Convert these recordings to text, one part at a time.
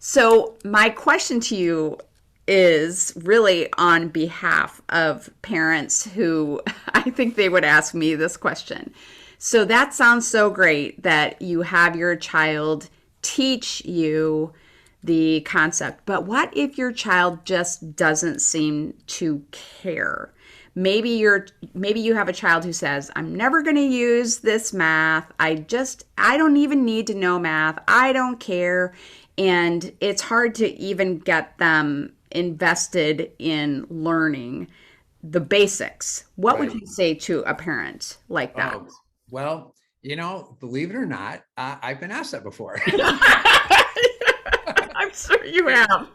So, my question to you is really on behalf of parents who I think they would ask me this question. So, that sounds so great that you have your child teach you the concept, but what if your child just doesn't seem to care? Maybe you have a child who says, "I'm never going to use this math. I don't even need to know math. I don't care." And it's hard to even get them invested in learning the basics. What would Right. you say to a parent like that? Oh, well, believe it or not, I've been asked that before. I'm sure you have.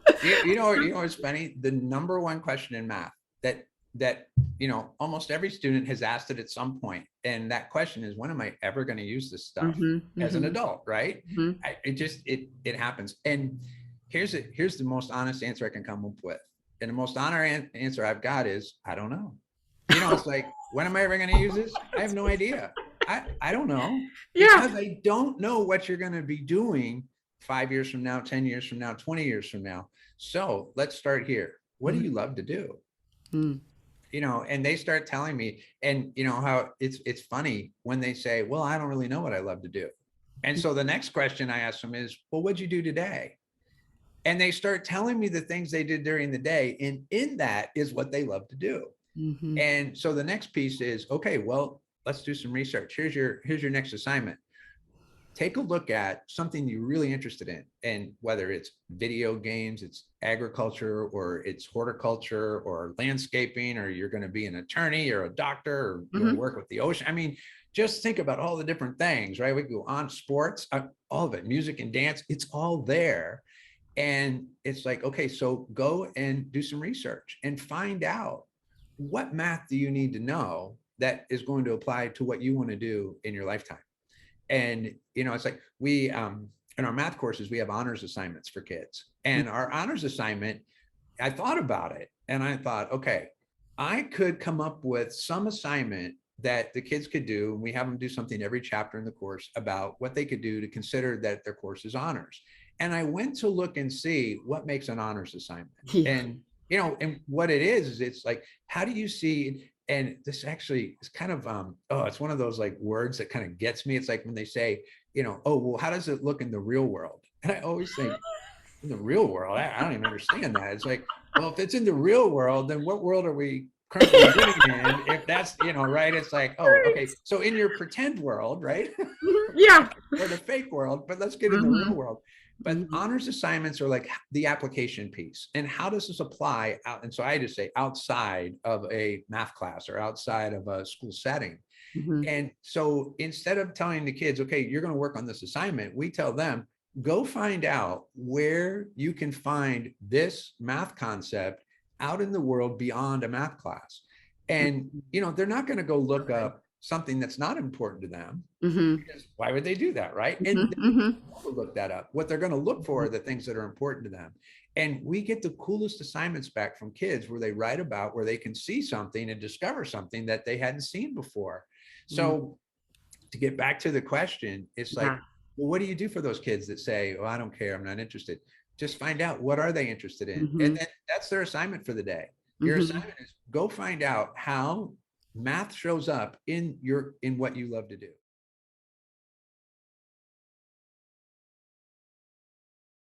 What's funny? The number one question in math that that almost every student has asked it at some point, and that question is, when am I ever going to use this stuff Hmm. as an Hmm. adult? Right? Hmm. It happens. And here's the most honest answer I can come up with, and the most honest answer I've got is, I don't know. It's like, when am I ever going to use this? I have no idea. I don't know, Yeah. because I don't know what you're going to be doing 5 years from now, 10 years from now, 20 years from now. So let's start here. What do you love to do? Mm-hmm. And they start telling me, and how it's funny when they say, well, I don't really know what I love to do. And so the next question I ask them is, well, what'd you do today? And they start telling me the things they did during the day. And in that is what they love to do. Mm-hmm. And so the next piece is, okay, well, let's do some research. Here's your next assignment. Take a look at something you're really interested in, and whether it's video games, it's agriculture, or it's horticulture, or landscaping, or you're going to be an attorney or a doctor, or you want to Mm-hmm. work with the ocean. I mean, just think about all the different things, right? We go on sports, all of it, music and dance, it's all there. And it's like, okay, so go and do some research and find out, what math do you need to know that is going to apply to what you want to do in your lifetime. And it's like, we in our math courses, we have honors assignments for kids, and our honors assignment, I thought about it, and I thought, okay, I could come up with some assignment that the kids could do, and we have them do something every chapter in the course about what they could do to consider that their course is honors. And I went to look and see what makes an honors assignment. Yeah. And what it is it's like, how do you see, and this actually is kind of it's one of those like words that kind of gets me. It's like when they say, oh, well, how does it look in the real world? And I always think, in the real world, I don't even understand that. It's like, well, if it's in the real world, then what world are we currently living in? If that's, right? It's like, oh, Right. okay, so in your pretend world, right? Mhm. Yeah. Or the fake world, but let's get in the real Mm-hmm. world. But Mm-hmm. honors assignments are like the application piece. And how does this apply out? And so I just say, outside of a math class or outside of a school setting. Mm-hmm. And so instead of telling the kids, okay, you're going to work on this assignment, we tell them, go find out where you can find this math concept out in the world beyond a math class. And, they're not going to go look up something that's not important to them, Mm-hmm. because why would they do that? Right. And Mm-hmm. Mm-hmm. they look that up. What they're going to look for are the things that are important to them. And we get the coolest assignments back from kids where they write about where they can see something and discover something that they hadn't seen before. Mm-hmm. So to get back to the question, it's Yeah. like, well, what do you do for those kids that say, oh, I don't care, I'm not interested? Just find out, what are they interested in? Mm-hmm. And then that's their assignment for the day. Your Mm-hmm. assignment is, go find out how math shows up in what you love to do.